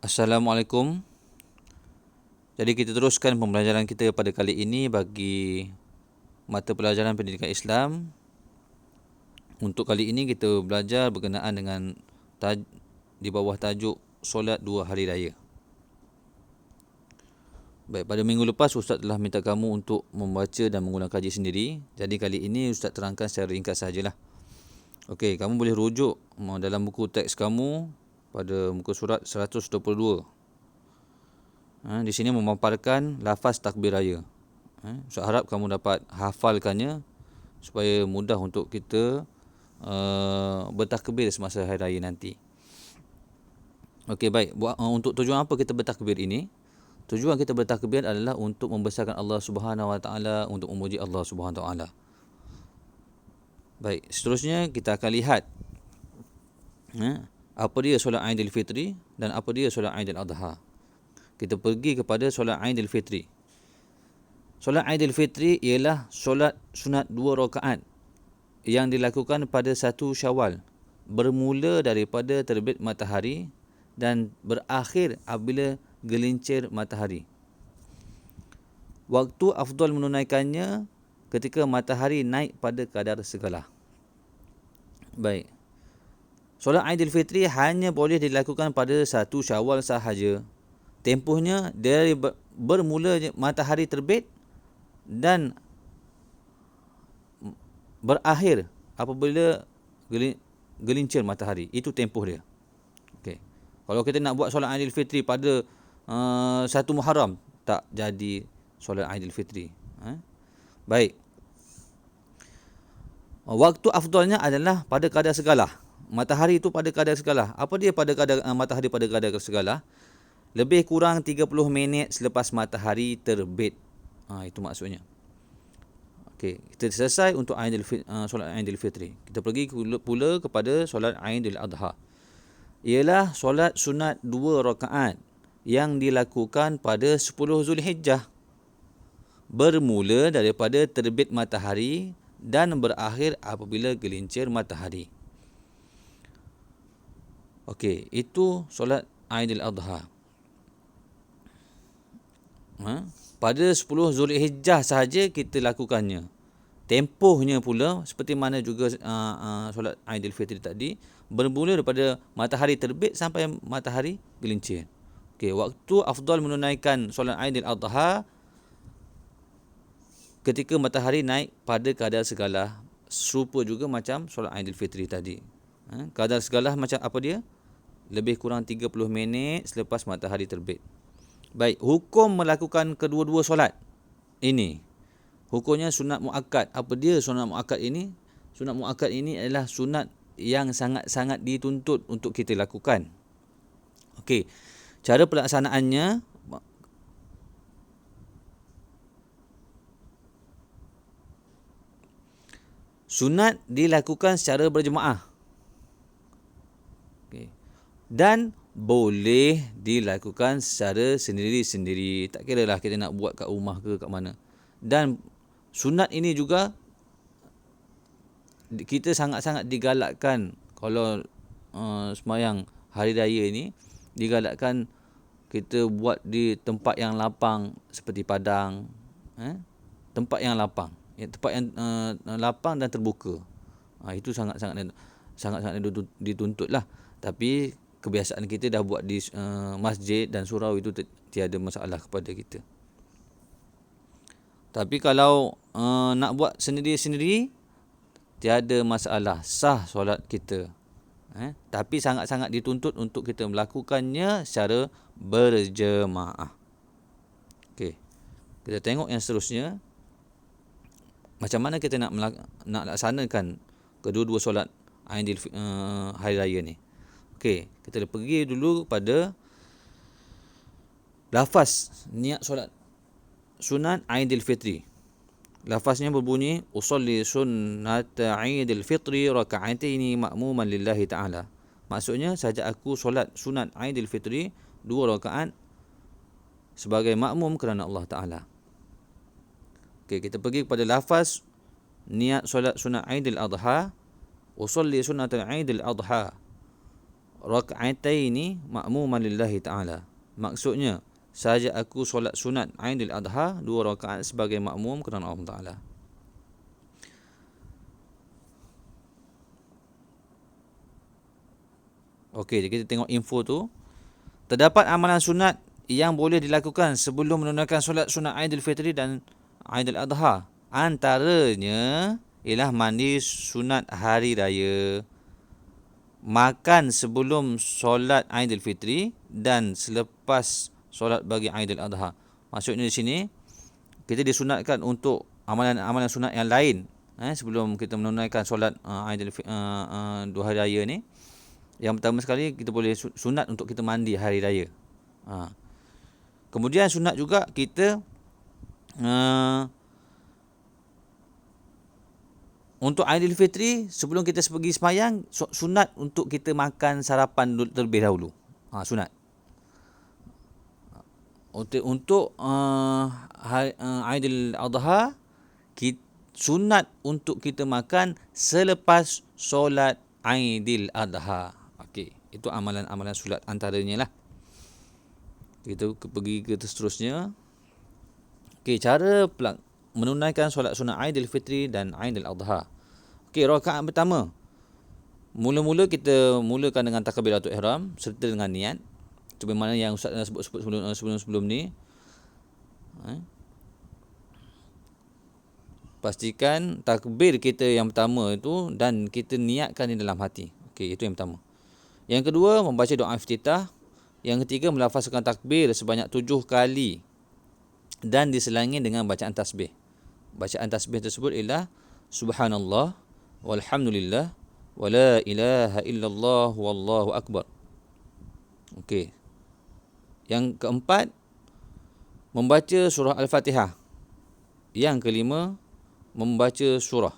Assalamualaikum. Jadi kita teruskan pembelajaran kita pada kali ini bagi mata pelajaran pendidikan Islam. Untuk kali ini kita belajar berkenaan dengan di bawah tajuk solat 2 hari raya. Baik, pada minggu lepas Ustaz telah minta kamu untuk membaca dan mengulang kaji sendiri. Jadi kali ini Ustaz terangkan secara ringkas sajalah. Okey, kamu boleh rujuk dalam buku teks kamu pada muka surat 122. Di sini memaparkan lafaz takbir raya. Ustaz harap kamu dapat hafalkannya supaya mudah untuk kita bertakbir semasa hari raya nanti. Okey, baik. Untuk tujuan apa kita bertakbir ini? Tujuan kita bertakbir adalah untuk membesarkan Allah Subhanahu Wa Taala, untuk memuji Allah Subhanahu Wa Taala. Baik, seterusnya kita akan lihat apa dia solat Aidil Fitri dan apa dia solat Aidil Adha. Kita pergi kepada solat Aidil Fitri. Solat Aidil Fitri ialah solat sunat 2 rakaat yang dilakukan pada 1 Syawal, bermula daripada terbit matahari dan berakhir apabila gelincir matahari. Waktu afdal menunaikannya ketika matahari naik pada kadar segala. Baik. Solat Aidil Fitri hanya boleh dilakukan pada 1 Syawal sahaja. Tempohnya dari bermula matahari terbit dan berakhir apabila gelincir matahari. Itu tempoh dia. Okey. Kalau kita nak buat solat Aidil Fitri pada 1 Muharram, tak jadi solat Aidil Fitri. Baik. Waktu afdalnya adalah pada kadar segala. Matahari itu pada kadar segala. Apa dia pada kadar matahari pada kadar segala? Lebih kurang 30 minit selepas matahari terbit. Itu maksudnya. Okey, kita selesai untuk solat Aidil Fitri. Kita pergi pula kepada solat Aidil Adha. Ialah solat sunat 2 rakaat yang dilakukan pada 10 Zulhijjah. Bermula daripada terbit matahari dan berakhir apabila gelincir matahari. Okey, itu solat Aidil Adha. Pada 10 Zulhijjah sahaja kita lakukannya. Tempohnya pula seperti mana juga solat Aidil Fitri tadi, bermula daripada matahari terbit sampai matahari gelincir. Okey, waktu afdal menunaikan solat Aidil Adha ketika matahari naik pada kadar segala, serupa juga macam solat Aidil Fitri tadi. Kadar segala macam apa dia? Lebih kurang 30 minit selepas matahari terbit. Baik, hukum melakukan kedua-dua solat ini. Hukumnya sunat muakkad. Apa dia sunat muakkad ini? Sunat muakkad ini adalah sunat yang sangat-sangat dituntut untuk kita lakukan. Okey, cara pelaksanaannya, sunat dilakukan secara berjemaah. Okey. Dan boleh dilakukan secara sendiri-sendiri. Tak kira lah kita nak buat kat rumah ke kat mana. Dan sunat ini juga kita sangat-sangat digalakkan kalau sembahyang hari raya ini, digalakkan kita buat di tempat yang lapang seperti padang. Tempat yang lapang. Tempat yang lapang dan terbuka. Itu sangat-sangat dituntut lah. Tapi kebiasaan kita dah buat di masjid dan surau, itu tiada masalah kepada kita. Tapi kalau nak buat sendiri-sendiri, tiada masalah, sah solat kita. Tapi sangat-sangat dituntut untuk kita melakukannya secara berjemaah. Okey. Kita tengok yang seterusnya. Macam mana kita nak laksanakan kedua-dua solat Aidil hari raya ni. Okey, kita pergi dulu pada lafaz niat solat sunat Aidil Fitri. Lafaznya berbunyi usolli sunnat Aidil Fitri raka'ataini ma'muman lillahi ta'ala. Maksudnya saja aku solat sunat Aidil Fitri 2 rakaat sebagai makmum kerana Allah Taala. Okey, kita pergi kepada lafaz niat solat sunat Aidil Adha. Usolli sunnat Aidil Adha raka'ataini ma'muman lillahi ta'ala. Maksudnya, sahaja aku solat sunat Aidil Adha 2 rakaat sebagai makmum kerana Allah Ta'ala. Okey, kita tengok info tu. Terdapat amalan sunat yang boleh dilakukan sebelum menunaikan solat sunat Aidil Fitri dan Aidil Adha. Antaranya ialah mandi sunat hari raya, makan sebelum solat Aidil Fitri dan selepas solat bagi Aidil Adha. Maksudnya di sini kita disunatkan untuk amalan-amalan sunat yang lain sebelum kita menunaikan solat Aidil 2 hari raya ni. Yang pertama sekali kita boleh sunat untuk kita mandi hari raya. Kemudian sunat juga kita untuk Aidil Fitri sebelum kita pergi sembahyang, sunat untuk kita makan sarapan terlebih dahulu. Sunat. Untuk Aidil Adha, sunat untuk kita makan selepas solat Aidil Adha. Okey, itu amalan-amalan solat antaranya lah. Kita pergi ke seterusnya. Okey, cara menunaikan solat sunat Aidil Fitri dan Aidil Adha. Okey, rakaat pertama. Mula-mula kita mulakan dengan takbiratul ihram serta dengan niat. Itu mana yang Ustaz dah sebut sebelum ni. Pastikan takbir kita yang pertama itu dan kita niatkan di dalam hati. Okey, itu yang pertama. Yang kedua, membaca doa iftitah. Yang ketiga, melafazkan takbir sebanyak 7 kali dan diselangi dengan bacaan tasbih. Bacaan tasbih tersebut ialah Subhanallah walhamdulillah wala ilaha illallah wallahu akbar. Okey. Yang keempat, membaca surah Al-Fatihah. Yang kelima, membaca surah.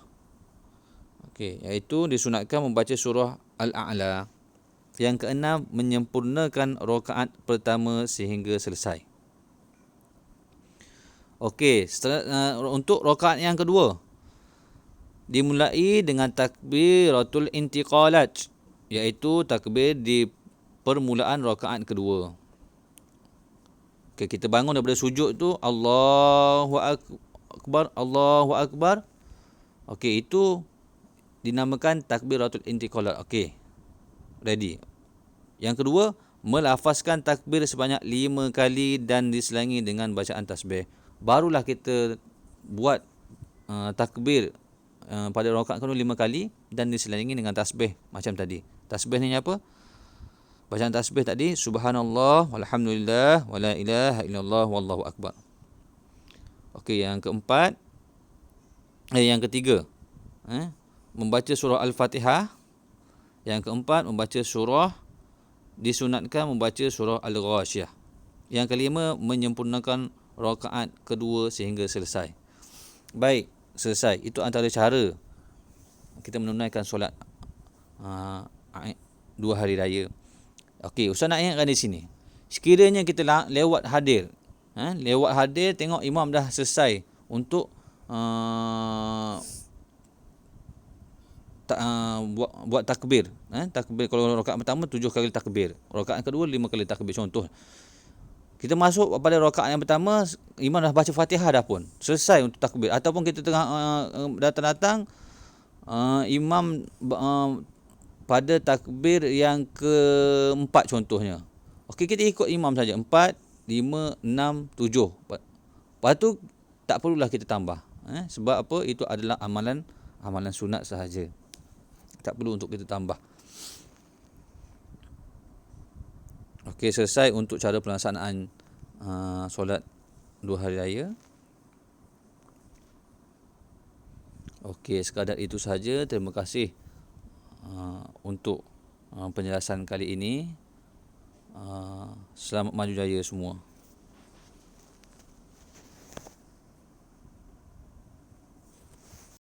Okey, iaitu disunatkan membaca surah Al-A'la. Yang keenam, menyempurnakan rakaat pertama sehingga selesai. Okey, untuk rakaat yang kedua, dimulai dengan takbiratul intiqalat, iaitu takbir di permulaan rakaat kedua. Okey, kita bangun daripada sujud tu, Allahu akbar, Allahu akbar. Okey, itu dinamakan takbiratul intiqalat. Okey, ready. Yang kedua, melafazkan takbir sebanyak 5 kali dan diselangi dengan bacaan tasbih. Barulah kita buat takbir pada rakaat kedua 5 kali dan diselangi dengan tasbih macam tadi. Tasbih ni apa? Bacaan tasbih tadi, Subhanallah walhamdulillah wala ilaha illallah wallahu akbar. Okey, yang keempat, yang ketiga, membaca surah Al-Fatihah. Yang keempat, membaca surah, disunatkan membaca surah Al-Ghasyiyah. Yang kelima, menyempurnakan rakaat kedua sehingga selesai. Baik, selesai. Itu antara cara kita menunaikan solat 2 hari raya. Okey, Ustaz nak ingatkan di sini. Sekiranya kita lewat hadir, tengok imam dah selesai untuk buat takbir. Takbir kalau rakaat pertama 7 kali takbir, rakaat kedua 5 kali takbir contoh. Kita masuk pada rakaat yang pertama, imam dah baca Fatihah dah pun, selesai untuk takbir. Ataupun kita tengah datang-datang, imam pada takbir yang keempat contohnya. Okey, kita ikut imam saja, 4, 5, 6, 7. Lepas tu tak perlulah kita tambah. Sebab apa? Itu adalah amalan sunat sahaja. Tak perlu untuk kita tambah. Okey, selesai untuk cara pelaksanaan solat 2 hari raya. Okey, sekadar itu sahaja. Terima kasih untuk penjelasan kali ini. Selamat maju jaya semua.